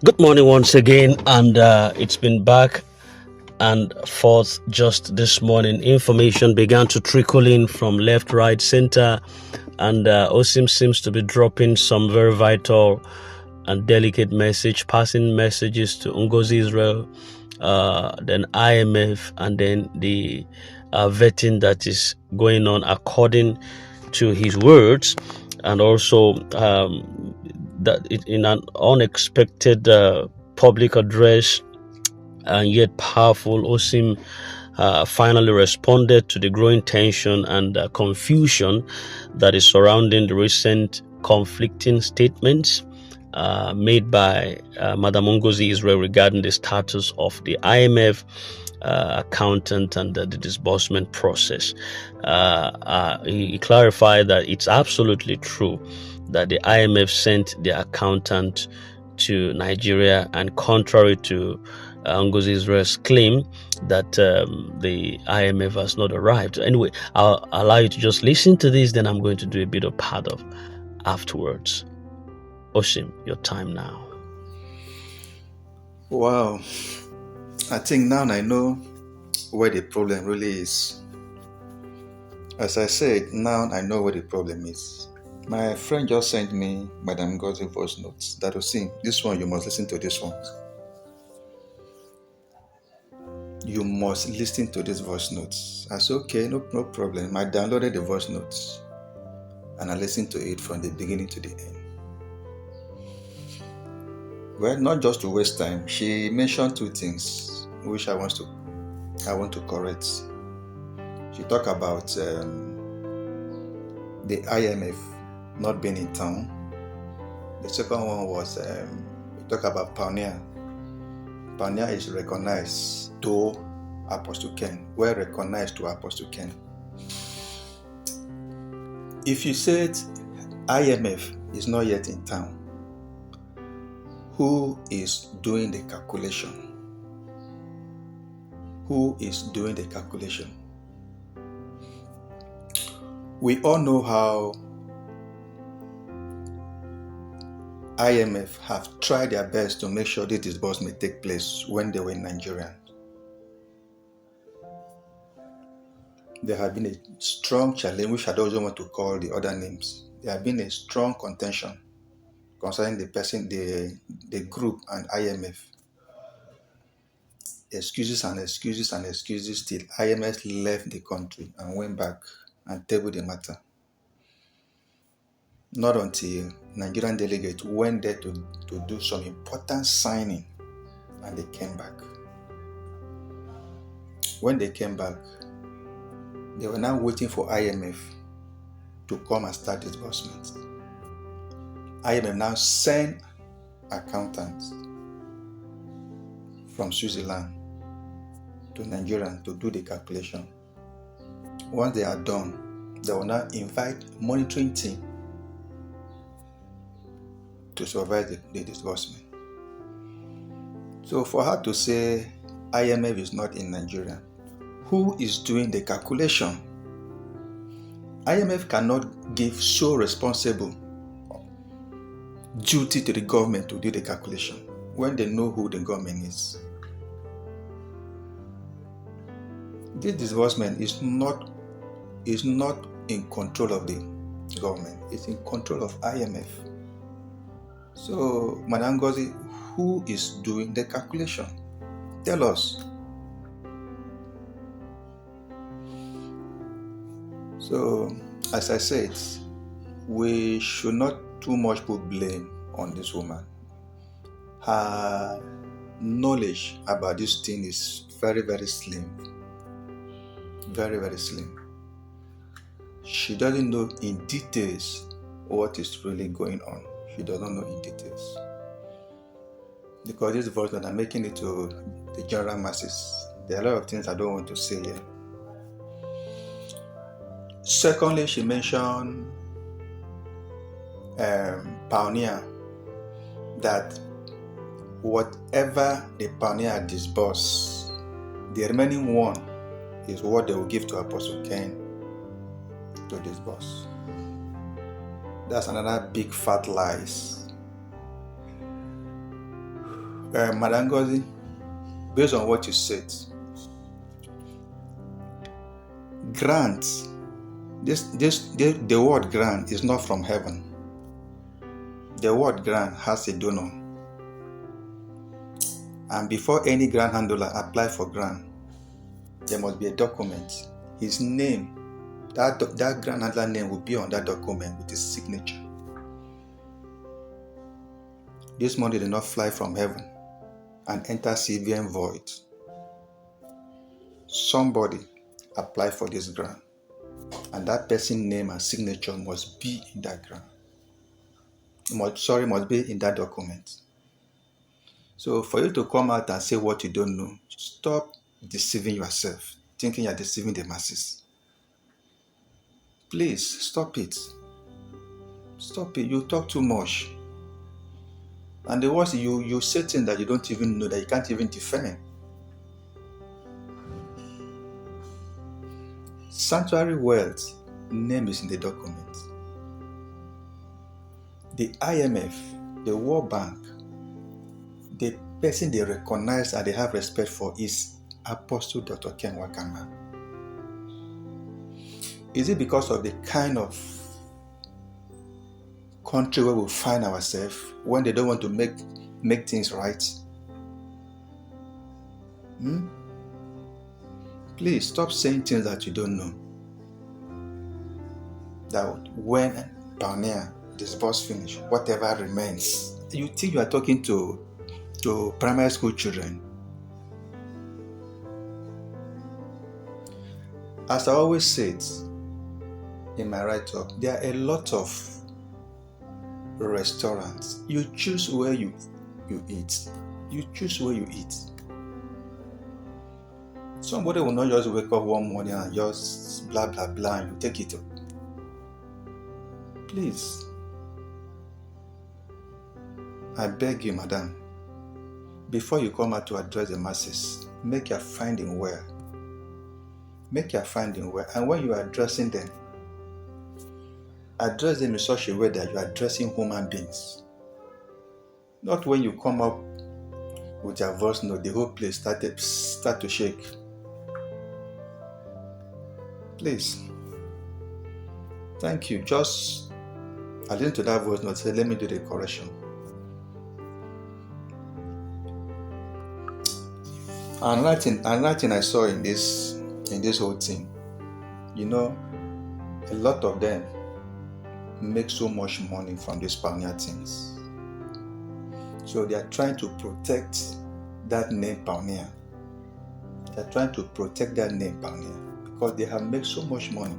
Good morning once again, and it's been back and forth just this morning. Information began to trickle in from left, right, center, and Osim seems to be dropping some very vital and delicate message, passing messages to Ngozi Israel, then IMF, and then the vetting that is going on according to his words, and also that in an unexpected public address and yet powerful, Osim finally responded to the growing tension and confusion that is surrounding the recent conflicting statements made by Madam Ngozi Israel regarding the status of the IMF accountant and the disbursement process. He clarified that it's absolutely true that the IMF sent the accountant to Nigeria, and contrary to Ngozi Israel's claim that the IMF has not arrived. Anyway, I'll allow you to just listen to this, then I'm going to do a bit of part of afterwards. Osim, your time now. Wow. I think now I know where the problem really is. As I said, now I know where the problem is. My friend just sent me Madam Ngozi voice notes that will sing. This one, you must listen to this one. You must listen to these voice notes. I said, okay, no problem. I downloaded the voice notes and I listened to it from the beginning to the end. Well, not just to waste time, she mentioned two things which I want to correct. She talked about the IMF not being in town. The second one was we talk about Pioneer. Pioneer is recognized to Apostle Ken, well recognized to Apostle Ken. If you said IMF is not yet in town, who is doing the calculation? Who is doing the calculation? We all know how IMF have tried their best to make sure this disbursement take place when they were in Nigeria. There have been a strong challenge, which I don't want to call the other names. There have been a strong contention concerning the person, the group and IMF. Excuses and excuses and excuses till IMF left the country and went back and tabled the matter. Not until Nigerian delegates went there to do some important signing and they came back. When they came back, they were now waiting for IMF to come and start disbursements. IMF now sent accountants from Switzerland to Nigeria to do the calculation. Once they are done, they will now invite monitoring team to supervise the disbursement. So for her to say IMF is not in Nigeria, who is doing the calculation? IMF cannot give so responsible duty to the government to do the calculation when they know who the government is. This disbursement is not in control of the government. It's in control of IMF. So, Madam Ngozi, who is doing the calculation? Tell us. So, as I said, we should not too much put blame on this woman. Her knowledge about this thing is very, very slim. Very, very slim. She doesn't know in details what is really going on. She does not know in details. Because this voice that I'm making it to the general masses, there are a lot of things I don't want to say here. Secondly, she mentioned Pioneer, that whatever the Pioneer disburse, the remaining one is what they will give to Apostle Ken to disburse. That's another big fat lies. Madam Ngozi, based on what you said, grant, the word grant is not from heaven. The word grant has a donor. And before any grant handler apply for grant, there must be a document. His name, that grant handler name will be on that document with his signature. This money did not fly from heaven and enter civilian void. Somebody applied for this grant, and that person's name and signature must be in that grant. Must be in that document. So for you to come out and say what you don't know, stop deceiving yourself, thinking you're deceiving the masses. Please, stop it. Stop it. You talk too much. And the worst, you say things that you don't even know, that you can't even defend. Sanctuary wealth name is in the document. The IMF, the World Bank, the person they recognize and they have respect for is Apostle Dr. Ken Wakama. Is it because of the kind of country where we find ourselves when they don't want to make things right? Please stop saying things that you don't know. That when Pioneer disburse finish, whatever remains. You think you are talking to primary school children. As I always said in my write-up, there are a lot of restaurants. You choose where you eat. You choose where you eat. Somebody will not just wake up one morning and just blah blah blah and you take it up. Please, I beg you, madam, before you come out to address the masses, make your finding well. Make your finding well. And when you are addressing them, address them in such a way that you are addressing human beings. Not when you come up with your voice note, the whole place start to shake. Please. Thank you. Just I listened to that voice note, say, let me do the correction. Another thing I saw in this whole thing, a lot of them make so much money from these pioneer things. So they are trying to protect that name Pioneer. They are trying to protect that name Pioneer because they have made so much money.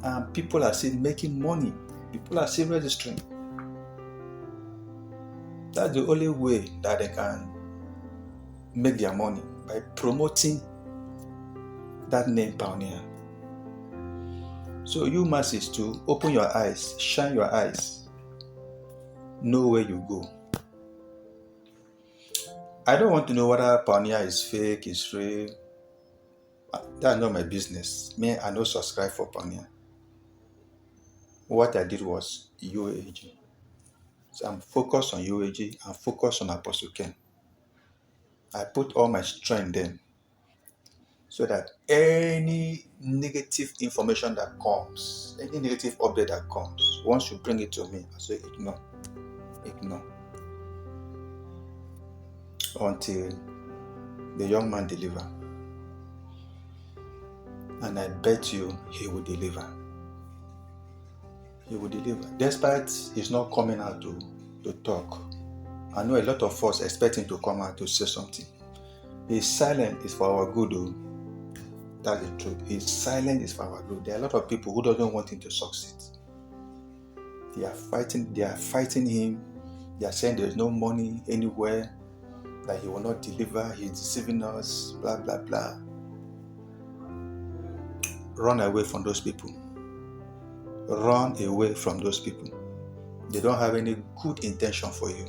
And people are still making money. People are still registering. That's the only way that they can make their money, by promoting that name Pioneer. So you masses too, open your eyes, shine your eyes, know where you go. I don't want to know whether Pioneer is fake, is real. That's not my business. Me, I don't subscribe for Pioneer. What I did was UAG. So I'm focused on UAG and focused on Apostle Ken. I put all my strength in so that any negative information that comes, any negative update that comes, once you bring it to me, I say ignore. Until the young man deliver. And I bet you he will deliver. He will deliver. Despite he's not coming out to talk. I know a lot of us expect him to come out to say something. His silence is for our good. That's the truth. His silence is for our good. There are a lot of people who don't want him to succeed. They are fighting him. They are saying there's no money anywhere, that he will not deliver, he's deceiving us, blah blah blah. Run away from those people. Run away from those people. They don't have any good intention for you.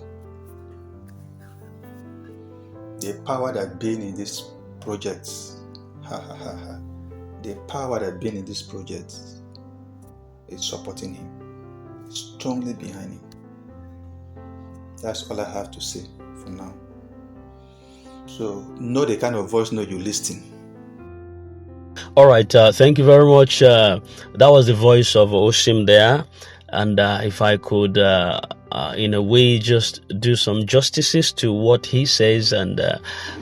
The power that been in this project, the power that been in this project is supporting him, strongly behind him. That's all I have to say for now. So know the kind of voice note you listen. All right, thank you very much. That was the voice of Osim there. And if I could, in a way, just do some justices to what he says and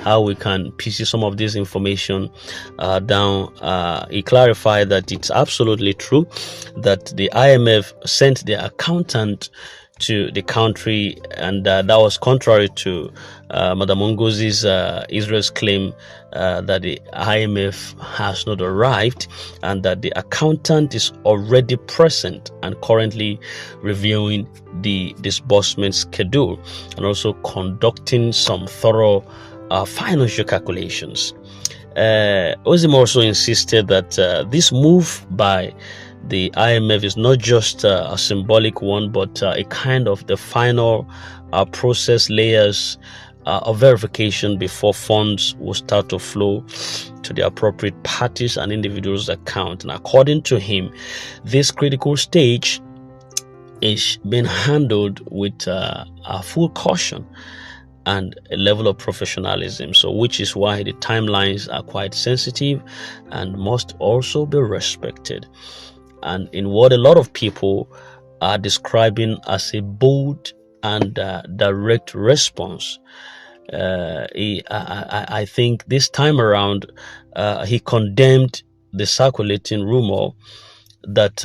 how we can piece some of this information down, he clarified that it's absolutely true that the IMF sent their accountant to the country, and that was contrary to Madam Ngozi's Israel's claim that the IMF has not arrived and that the accountant is already present and currently reviewing the disbursement schedule and also conducting some thorough financial calculations. Osim also insisted that this move by the IMF is not just a symbolic one, but a kind of the final process layers of verification before funds will start to flow to the appropriate parties and individuals' account. And according to him, this critical stage is being handled with a full caution and a level of professionalism, so which is why the timelines are quite sensitive and must also be respected. And in what a lot of people are describing as a bold and direct response, I think this time around he condemned the circulating rumor that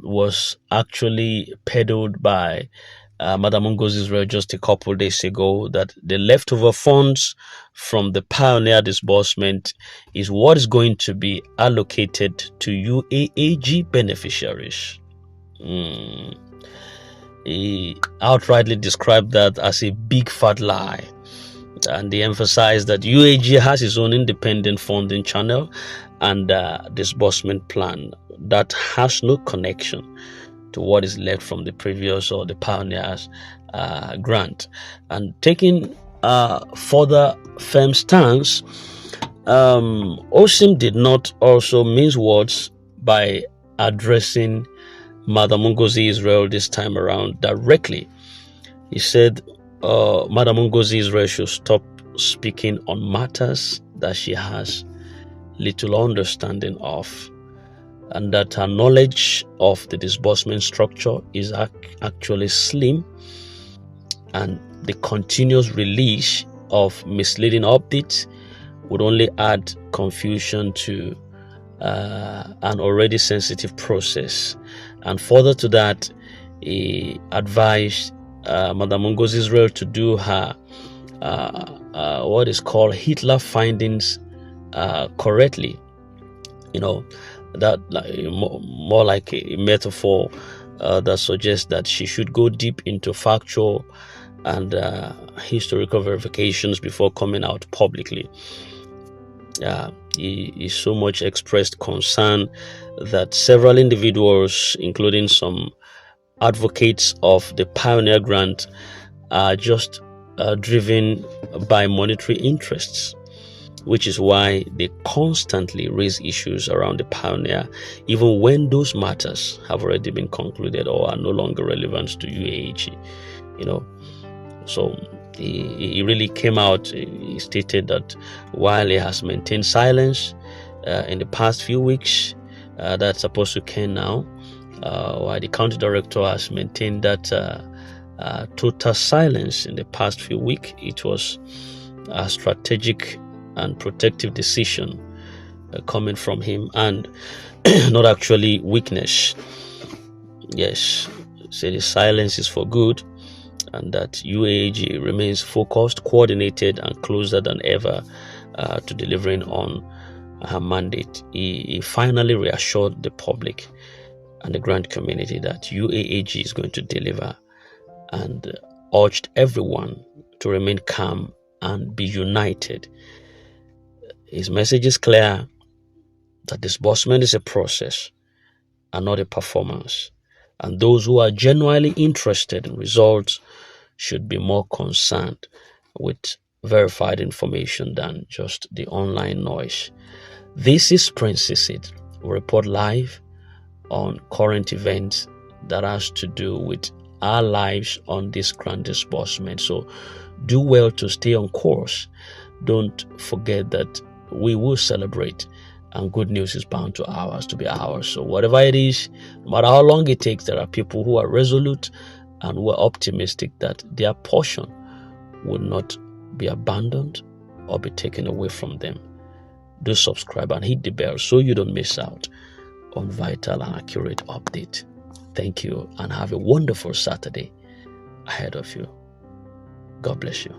was actually peddled by Madam Ngozi Israel just a couple of days ago, that the leftover funds from the Pioneer disbursement is what is going to be allocated to UAAG beneficiaries. He outrightly described that as a big fat lie, and they emphasized that UAG has its own independent funding channel and disbursement plan that has no connection to what is left from the previous or the Pioneers grant. And taking further firm stance, Osim did not also mince words by addressing Madam Ngozi Israel this time around directly. He said Madam Ngozi Israel should stop speaking on matters that she has little understanding of, and that her knowledge of the disbursement structure is actually slim, and the continuous release of misleading updates would only add confusion to an already sensitive process. And further to that, he advised Madam Ngozi Israel to do her what is called Hitler findings correctly. You know, that more like a metaphor that suggests that she should go deep into factual and historical verifications before coming out publicly. He so much expressed concern that several individuals, including some advocates of the Pioneer Grant, are just driven by monetary interests, which is why they constantly raise issues around the Pioneer, even when those matters have already been concluded or are no longer relevant to UAAG. So he really came out. He stated that while he has maintained silence in the past few weeks, that's supposed to end now, while the county director has maintained that total silence in the past few weeks, it was a strategic and protective decision coming from him, and not actually weakness. Yes, say the silence is for good, and that UAAG remains focused, coordinated, and closer than ever to delivering on her mandate. He finally reassured the public and the grant community that UAAG is going to deliver, and urged everyone to remain calm and be united. His message is clear that disbursement is a process and not a performance, and those who are genuinely interested in results should be more concerned with verified information than just the online noise. This is Prince Sisid. We report live on current events that has to do with our lives on this grand disbursement. So do well to stay on course. Don't forget that we will celebrate, and good news is bound to be ours. So whatever it is, no matter how long it takes, there are people who are resolute and who are optimistic that their portion will not be abandoned or be taken away from them. Do subscribe and hit the bell so you don't miss out on vital and accurate update. Thank you and have a wonderful Saturday ahead of you. God bless you.